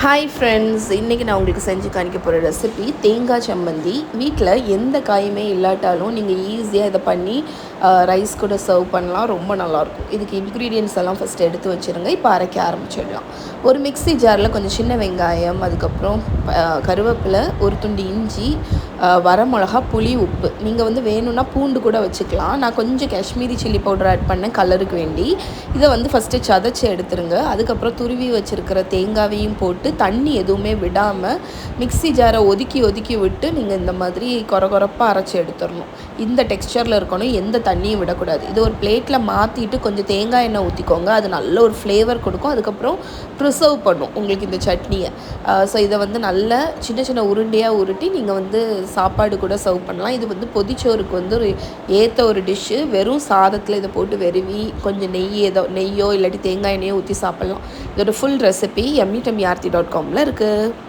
Hi friends, இன்றைக்கி நான் உங்களுக்கு செஞ்சு காணிக்க போகிற ரெசிபி தேங்காய் சம்மந்தி. வீட்டில் எந்த காயுமே இல்லாட்டாலும் நீங்கள் ஈஸியாக இதை பண்ணி ரைஸ் கூட சர்வ் பண்ணலாம். ரொம்ப நல்லாயிருக்கும். இதுக்கு இன்க்ரீடியன்ட்ஸ் எல்லாம் ஃபஸ்ட்டு எடுத்து வச்சுருங்க. இப்போ அரைக்க ஆரம்பிச்சிடலாம். ஒரு மிக்ஸி ஜாரில் கொஞ்சம் சின்ன வெங்காயம், அதுக்கப்புறம் கருவேப்பிலை, ஒரு துண்டு இஞ்சி, வரமிளகா, புளி, உப்பு. நீங்கள் வேணும்னா பூண்டு கூட வச்சுக்கலாம். நான் கொஞ்சம் காஷ்மீரி சில்லி பவுடர் ஆட் பண்ணேன் கலருக்கு வேண்டி. இதை ஃபஸ்ட்டு சதைச்சி எடுத்துருங்க. அதுக்கப்புறம் துருவி வச்சுருக்கிற தேங்காயையும் போட்டு தண்ணி எதுவுமே விடாமல் மிக்ஸி ஜாரை ஒதுக்கி விட்டு நீங்கள் இந்த மாதிரி கொரப்பாக அரைச்சி எடுத்துடணும். இந்த டெக்ஸ்சரில் இருக்கணும், எந்த தண்ணியும் விடக்கூடாது. இது ஒரு பிளேட்டில் மாற்றிட்டு கொஞ்சம் தேங்காய் எண்ணெய் ஊற்றிக்கோங்க. அது நல்ல ஒரு ஃப்ளேவர் கொடுக்கும். அதுக்கப்புறம் ப்ரிசர்வ் பண்ணும் உங்களுக்கு இந்த சட்னியை. ஸோ இதை நல்லா சின்ன சின்ன உருண்டையாக உருட்டி நீங்கள் சாப்பாடு கூட சர்வ் பண்ணலாம். இது பொதிச்சோருக்கு ஒரு ஏற்ற ஒரு டிஷ்ஷு. வெறும் சாதத்தில் இதை போட்டு வெறுவி கொஞ்சம் நெய்யோ இல்லாட்டி தேங்காய் எண்ணெயோ ஊற்றி சாப்பிட்லாம். இதோட ஃபுல் ரெசிபி yummy.com இருக்குது.